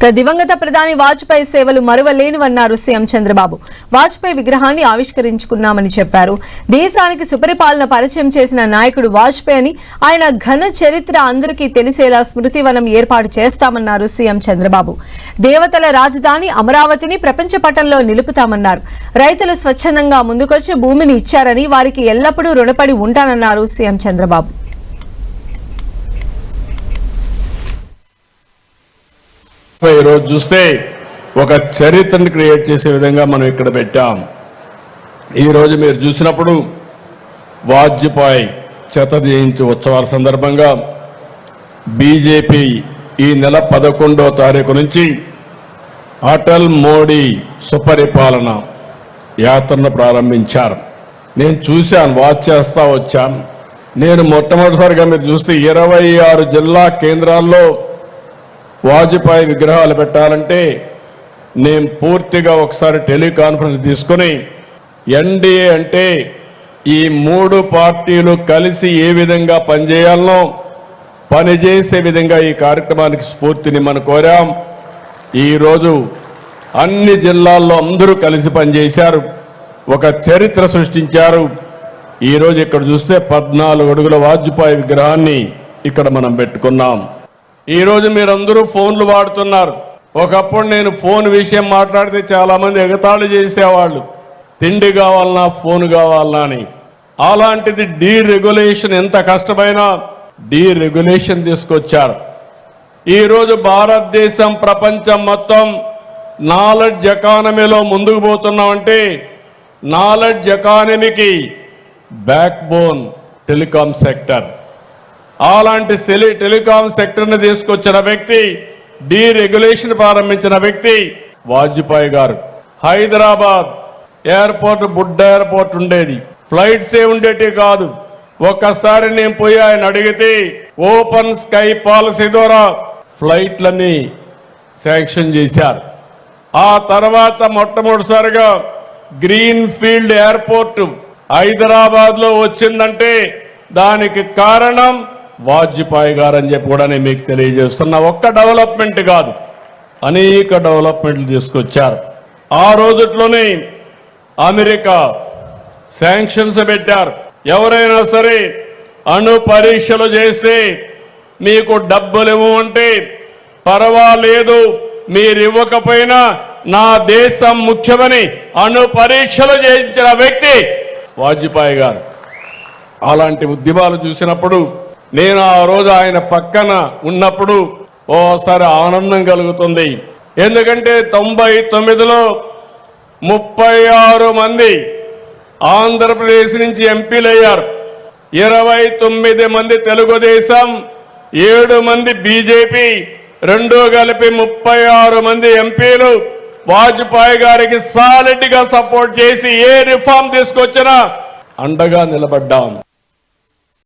దివంగత ప్రధాని వాజ్పేయి సేవలు మరువలేనివన్నారు సీఎం చంద్రబాబు. వాజ్పేయి విగ్రహాన్ని ఆవిష్కరించుకున్నామని చెప్పారు. దేశానికి సుపరిపాలన పరిచయం చేసిన నాయకుడు వాజ్పేయి అని, ఆయన ఘన చరిత్ర అందరికీ తెలిసేలా స్మృతివనం ఏర్పాటు చేస్తామన్నారు సీఎం చంద్రబాబు. దేవతల రాజధాని అమరావతిని ప్రపంచ పటంలో నిలుపుతామన్నారు. రైతులు స్వచ్ఛందంగా ముందుకొచ్చి భూమిని ఇచ్చారని, వారికి ఎల్లప్పుడూ రుణపడి ఉంటానన్నారు సీఎం చంద్రబాబు. ఈరోజు చూస్తే ఒక చరిత్రను క్రియేట్ చేసే విధంగా మనం ఇక్కడ పెట్టాం. ఈరోజు మీరు చూసినప్పుడు వాజ్పేయి శత జయంతి ఉత్సవాల సందర్భంగా బీజేపీ ఈ నెల 11వ తారీఖు నుంచి అటల్ మోడీ సుపరిపాలన యాత్రను ప్రారంభించారు. నేను చూశాను, వాచ్ చేస్తా వచ్చాను. నేను మొట్టమొదటిసారిగా మీరు చూస్తే 26 జిల్లా కేంద్రాల్లో వాజ్పేయి విగ్రహాలు పెట్టాలంటే నేను పూర్తిగా ఒకసారి టెలికాన్ఫరెన్స్ తీసుకుని ఎన్డీఏ అంటే ఈ 3 పార్టీలు కలిసి ఏ విధంగా పనిచేయాలనో పనిచేసే విధంగా ఈ కార్యక్రమానికి స్ఫూర్తిని మనం కోరాం. ఈరోజు అన్ని జిల్లాల్లో అందరూ కలిసి పనిచేశారు, ఒక చరిత్ర సృష్టించారు. ఈరోజు ఇక్కడ చూస్తే 14 అడుగుల వాజ్పేయి విగ్రహాన్ని ఇక్కడ మనం పెట్టుకున్నాం. ఈరోజు మీరందరూ ఫోన్లు వాడుతున్నారు. ఒకప్పుడు నేను ఫోన్ విషయం మాట్లాడితే చాలా మంది ఎగతాళి చేసేవాళ్ళు, తిండి కావాలన్నా ఫోన్ కావాలన్నా అని. అలాంటిది డీరెగ్యులేషన్, ఎంత కష్టమైనా డీరెగ్యులేషన్ తీసుకొచ్చారు. ఈరోజు భారతదేశం ప్రపంచం మొత్తం నాలెడ్జ్ ఎకానమీలో ముందుకు పోతున్నామంటే నాలెడ్జ్ ఎకానమీకి బ్యాక్ బోన్ టెలికాం సెక్టర్. అలాంటి టెలికాం సెక్టర్ని తీసుకొచ్చిన వ్యక్తి, డీరెగ్యులేషన్ ప్రారంభించిన వ్యక్తి వాజ్పేయి గారు. హైదరాబాద్ ఎయిర్పోర్ట్ బుడ్డ ఎయిర్పోర్ట్ ఉండేది, ఫ్లైట్స్ ఉండేటి కాదు. ఒక్కసారి నేను పోయి ఆయన అడిగితే ఓపెన్ స్కై పాలసీ ద్వారా ఫ్లైట్లన్నీ శాంక్షన్ చేశారు. ఆ తర్వాత మొట్టమొదటిసారిగా గ్రీన్ ఫీల్డ్ ఎయిర్పోర్ట్ హైదరాబాద్ లో వచ్చిందంటే దానికి కారణం వాజ్పేయి గారు అని చెప్పి కూడా నేను మీకు తెలియజేస్తున్నా. ఒక్క డెవలప్మెంట్ కాదు, అనేక డెవలప్మెంట్లు తీసుకొచ్చారు. ఆ రోజుట్లోనే అమెరికా శాంక్షన్స్ పెట్టారు. ఎవరైనా సరే అణు పరీక్షలు చేసి మీకు డబ్బులు ఇవ్వమంటే పర్వాలేదు, మీరు ఇవ్వకపోయినా నా దేశం ముఖ్యమని అణు పరీక్షలు చేయించిన వ్యక్తి వాజ్పేయి గారు. అలాంటి ఉద్యమాలు చూసినప్పుడు నేను ఆ రోజు ఆయన పక్కన ఉన్నప్పుడు ఓసారి ఆనందం కలుగుతుంది. ఎందుకంటే 99లో 36 మంది ఆంధ్రప్రదేశ్ నుంచి ఎంపీలు అయ్యారు. 29 మంది తెలుగుదేశం, 7 మంది బీజేపీ, 2 కలిపి 36 మంది ఎంపీలు వాజ్పేయి గారికి సాలిడ్ గా సపోర్ట్ చేసి ఏ రిఫార్మ్ తీసుకొచ్చినా అండగా నిలబడ్డాం.